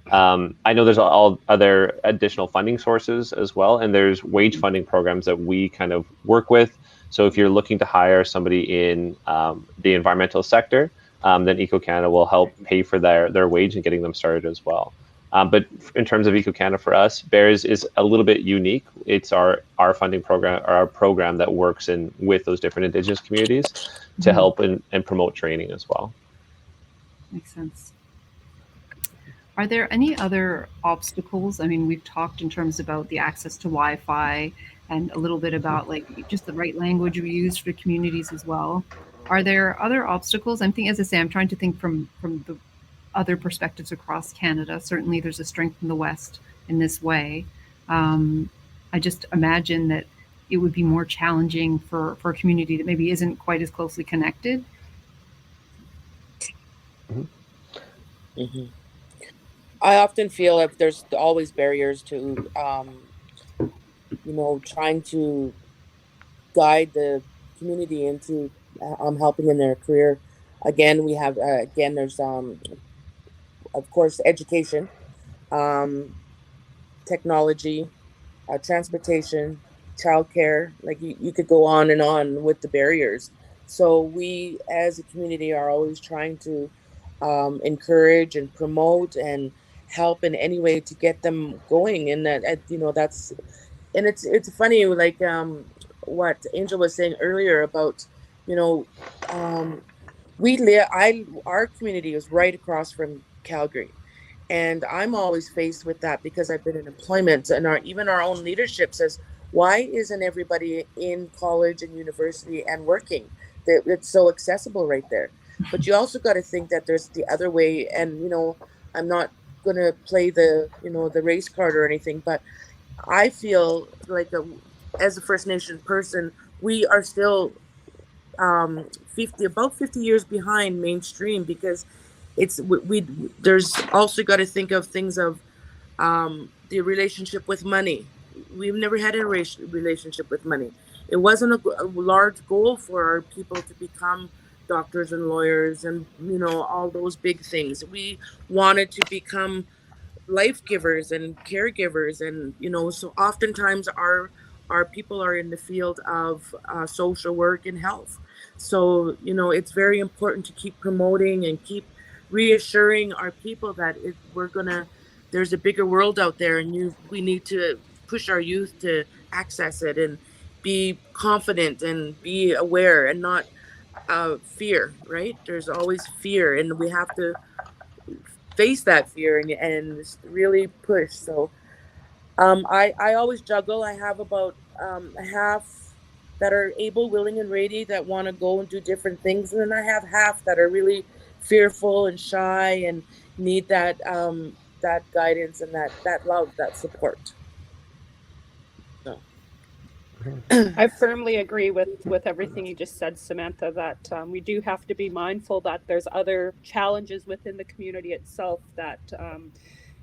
I know there's all other additional funding sources as well, and there's wage funding programs that we kind of work with. So if you're looking to hire somebody in the environmental sector, then Eco Canada will help pay for their wage and getting them started as well. But in terms of Eco Canada, for us, BEAR is a little bit unique. It's our funding program, or our program that works with those different Indigenous communities to help and promote training as well. Makes sense. Are there any other obstacles? I mean, we've talked in terms about the access to Wi-Fi, and a little bit about like just the right language we use for communities as well. Are there other obstacles? I'm thinking, as I say, I'm trying to think from the other perspectives across Canada. Certainly there's a strength in the West in this way. I just imagine that it would be more challenging for a community that maybe isn't quite as closely connected. I often feel like there's always barriers to, trying to guide the community into helping in their career. Again, we have, there's, of course, education, technology, transportation, childcare. Like you could go on and on with the barriers. So we, as a community, are always trying to encourage and promote and help in any way to get them going. And that, that's, and it's funny, like what Angel was saying earlier about, you know, our community is right across from Calgary. And I'm always faced with that because I've been in employment, and even our own leadership says, why isn't everybody in college and university and working? That it's so accessible right there. But you also got to think that there's the other way. And, I'm not going to play the race card or anything, but I feel like as a First Nation person, we are still 50 years behind mainstream, because there's also got to think of things of the relationship with money. We've never had a relationship with money. It wasn't a large goal for our people to become doctors and lawyers and all those big things. We wanted to become life givers and caregivers, and so oftentimes our people are in the field of social work and health. So it's very important to keep promoting and keep reassuring our people that there's a bigger world out there, and we need to push our youth to access it and be confident and be aware, and not fear. Right, there's always fear, and we have to face that fear and really push. So I always juggle. I have about a half that are able, willing, and ready, that want to go and do different things, and then I have half that are really fearful and shy and need that that guidance and that love, that support. So. I firmly agree with everything you just said, Samantha, that we do have to be mindful that there's other challenges within the community itself that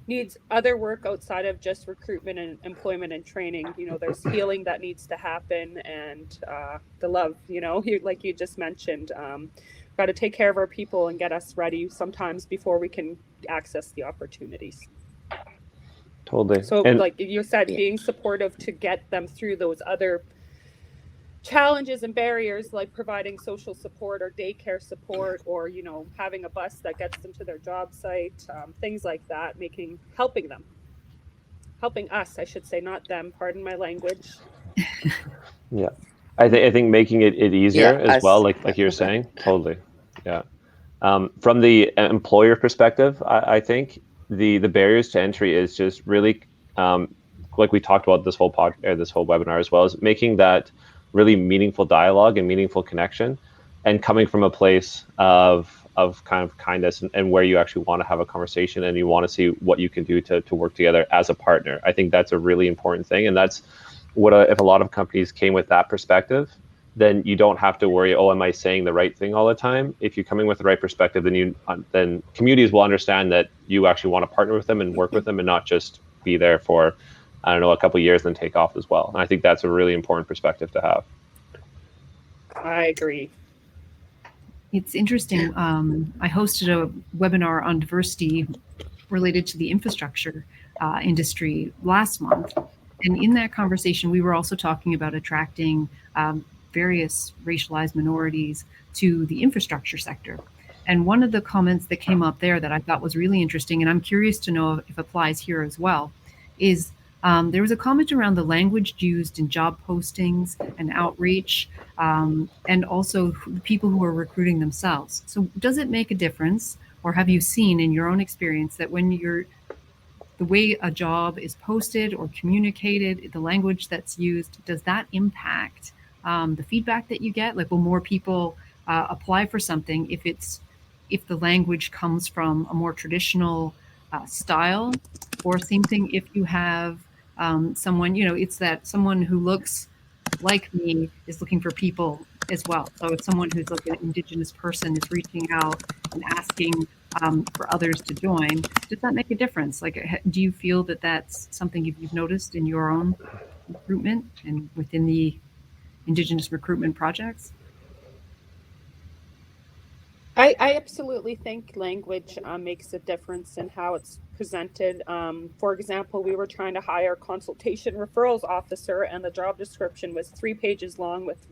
needs other work outside of just recruitment and employment and training. There's healing that needs to happen, and the love, like you just mentioned, got to take care of our people and get us ready sometimes before we can access the opportunities. Totally. So like you said, being supportive to get them through those other challenges and barriers, like providing social support or daycare support, or having a bus that gets them to their job site, things like that, helping us, I should say, not them, pardon my language. Yeah, I think making it easier as well, like you're saying. Totally. Yeah. From the employer perspective, I think the barriers to entry is just really like we talked about this whole webinar as well, is making that really meaningful dialogue and meaningful connection, and coming from a place of kind of kindness and where you actually want to have a conversation and you want to see what you can do to work together as a partner. I think that's a really important thing, and that's what if a lot of companies came with that perspective, then you don't have to worry, am I saying the right thing all the time? If you're coming with the right perspective, then communities will understand that you actually want to partner with them and work with them, and not just be there for, I don't know, a couple of years and then take off as well. And I think that's a really important perspective to have. I agree. It's interesting. I hosted a webinar on diversity related to the infrastructure industry last month. And in that conversation, we were also talking about attracting various racialized minorities to the infrastructure sector. And one of the comments that came up there that I thought was really interesting, and I'm curious to know if applies here as well, is there was a comment around the language used in job postings and outreach, and also the people who are recruiting themselves. So does it make a difference, or have you seen in your own experience that when the way a job is posted or communicated, the language that's used, does that impact the feedback that you get? Like, will more people apply for something if the language comes from a more traditional style? Or same thing if you have someone, it's that someone who looks like me is looking for people as well. So if someone who's like an Indigenous person is reaching out and asking for others to join, does that make a difference? Like, do you feel that that's something you've noticed in your own recruitment and within the Indigenous recruitment projects? I absolutely think language makes a difference in how it's presented. For example, we were trying to hire a consultation referrals officer, and the job description was 3 pages long with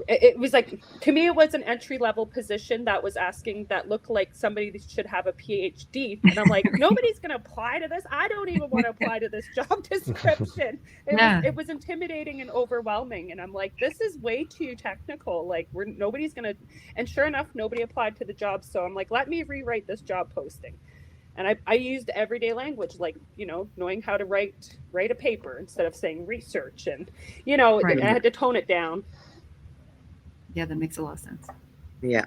it was like, to me, it was an entry-level position that was asking, that looked like somebody that should have a PhD. And I'm like, nobody's going to apply to this. I don't even want to apply to this job description. It was intimidating and overwhelming. And I'm like, this is way too technical. Like, nobody's going to, and sure enough, nobody applied to the job. So I'm like, let me rewrite this job posting. And I used everyday language, like, knowing how to write a paper instead of saying research. And, Right. I had to tone it down. Yeah, that makes a lot of sense. Yeah.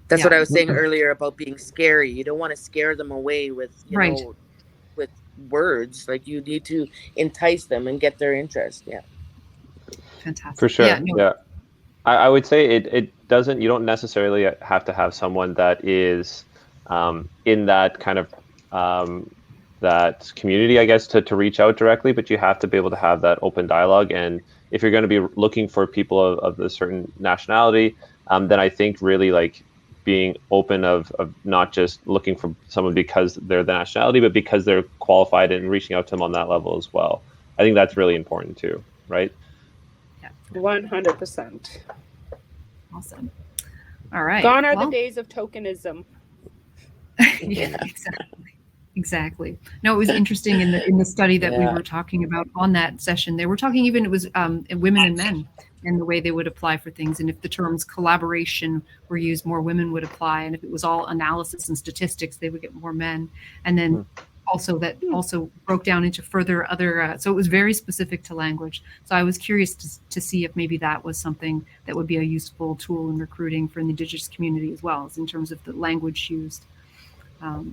That's what I was saying earlier about being scary. You don't want to scare them away with, with words. Like, you need to entice them and get their interest. Yeah. Fantastic. For sure. Yeah. I would say it doesn't, you don't necessarily have to have someone that is in that kind of that community, I guess, to reach out directly, but you have to be able to have that open dialogue. And if you're going to be looking for people of a certain nationality, then I think really like being open of not just looking for someone because they're the nationality, but because they're qualified, and reaching out to them on that level as well. I think that's really important too, right? Yeah, 100%. Awesome. All right. Gone are the days of tokenism. Yeah, exactly. No, it was interesting in the study that we were talking about on that session. They were talking, even it was women and men, and the way they would apply for things. And if the terms collaboration were used, more women would apply. And if it was all analysis and statistics, they would get more men. And then also that also broke down into further other, so it was very specific to language. So I was curious to see if maybe that was something that would be a useful tool in recruiting for the Indigenous community as well, as in terms of the language used,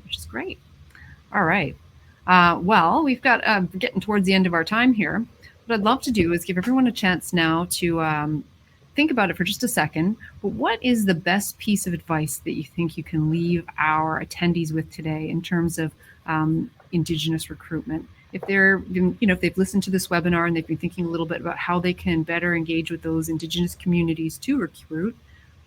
which is great. All right. Well, we've got getting towards the end of our time here. What I'd love to do is give everyone a chance now to think about it for just a second. But what is the best piece of advice that you think you can leave our attendees with today in terms of Indigenous recruitment? If they're, if they've listened to this webinar and they've been thinking a little bit about how they can better engage with those Indigenous communities to recruit,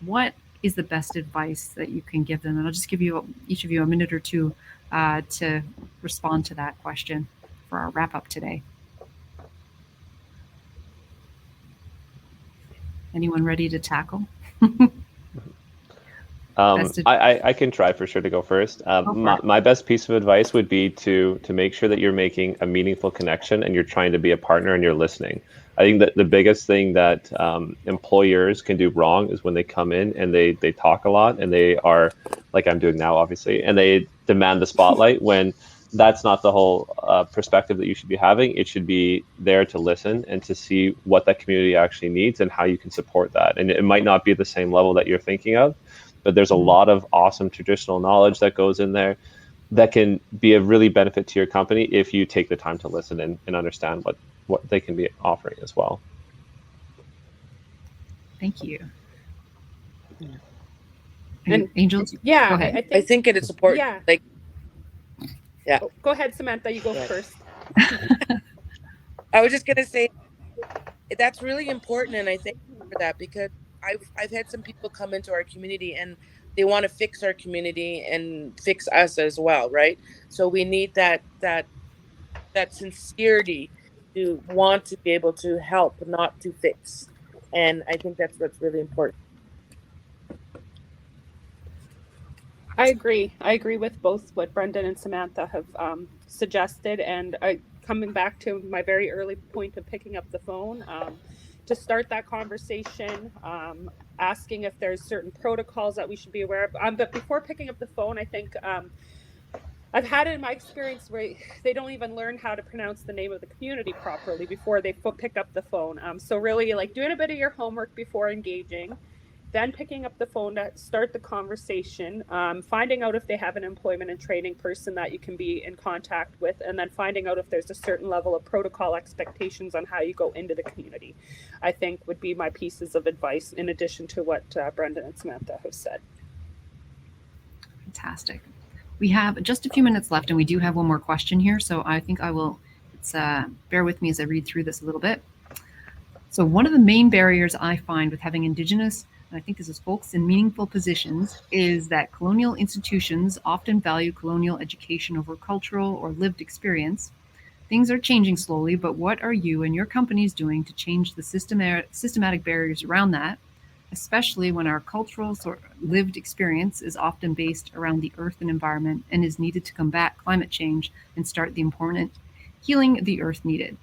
what is the best advice that you can give them? And I'll just give you each of you a minute or two to respond to that question for our wrap up today. Anyone ready to tackle? I can try for sure to go first. My best piece of advice would be to make sure that you're making a meaningful connection and you're trying to be a partner and you're listening. I think that the biggest thing that employers can do wrong is when they come in and they talk a lot and they are, like I'm doing now, obviously, and they demand the spotlight when that's not the whole perspective that you should be having. It should be there to listen and to see what that community actually needs and how you can support that. And it might not be at the same level that you're thinking of, but there's a lot of awesome traditional knowledge that goes in there that can be a really benefit to your company if you take the time to listen and understand what they can be offering as well. Thank you. And Angels? Yeah, go ahead. I think it is important. Yeah. Like, yeah. Oh, go ahead, Samantha. You go first. I was just gonna say that's really important, and I thank you for that, because I've had some people come into our community and they want to fix our community and fix us as well, right? So we need that sincerity to want to be able to help, not to fix. And I think that's what's really important. I agree with both what Brendan and Samantha have suggested. And coming back to my very early point of picking up the phone, to start that conversation, asking if there's certain protocols that we should be aware of. But before picking up the phone, I think I've had it in my experience where they don't even learn how to pronounce the name of the community properly before they pick up the phone. So really, like, doing a bit of your homework before engaging, then picking up the phone to start the conversation, finding out if they have an employment and training person that you can be in contact with, and then finding out if there's a certain level of protocol expectations on how you go into the community, I think would be my pieces of advice in addition to what Brendan and Samantha have said. Fantastic. We have just a few minutes left, and we do have one more question here, so I think I will, bear with me as I read through this a little bit. So one of the main barriers I find with having Indigenous, and I think this is folks in meaningful positions, is that colonial institutions often value colonial education over cultural or lived experience. Things are changing slowly, but what are you and your companies doing to change the systematic barriers around that, especially when our cultural or lived experience is often based around the earth and environment and is needed to combat climate change and start the important healing the earth needed?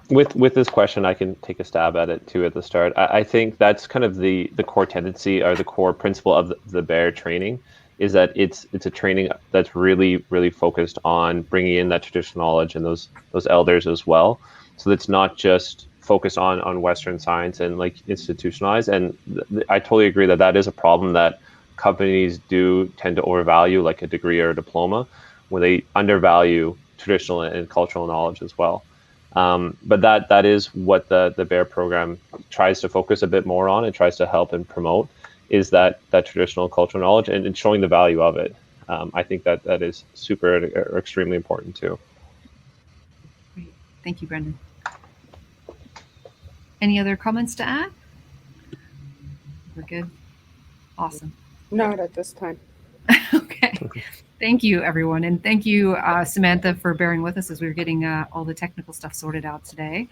With this question, I can take a stab at it too at the start. I think that's kind of the core tendency or the core principle of the BEAR training, is that it's a training that's really focused on bringing in that traditional knowledge and those elders as well. So it's not just focused on Western science and like institutionalized. And I totally agree that that is a problem that companies do tend to overvalue, like a degree or a diploma, where they undervalue traditional and cultural knowledge as well. But that is what the BEAR program tries to focus a bit more on and tries to help and promote, is that traditional cultural knowledge and showing the value of it. I think that is super or extremely important too. Great. Thank you, Brendan. Any other comments to add? We're good. Awesome. Not at this time. Okay. Thank you, everyone. And thank you, Samantha, for bearing with us as we were getting all the technical stuff sorted out today.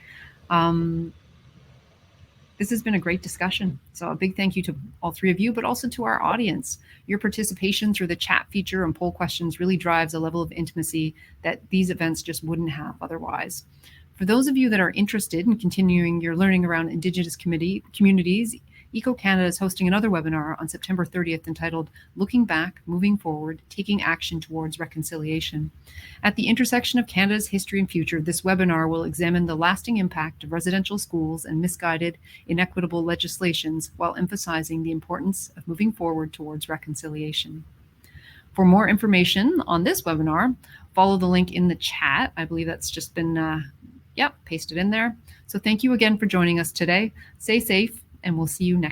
This has been a great discussion. So a big thank you to all three of you, but also to our audience. Your participation through the chat feature and poll questions really drives a level of intimacy that these events just wouldn't have otherwise. For those of you that are interested in continuing your learning around Indigenous communities, EcoCanada is hosting another webinar on September 30th entitled Looking Back, Moving Forward, Taking Action Towards Reconciliation. At the intersection of Canada's history and future, this webinar will examine the lasting impact of residential schools and misguided, inequitable legislations while emphasizing the importance of moving forward towards reconciliation. For more information on this webinar, follow the link in the chat. I believe that's just been pasted in there. So thank you again for joining us today. Stay safe, and we'll see you next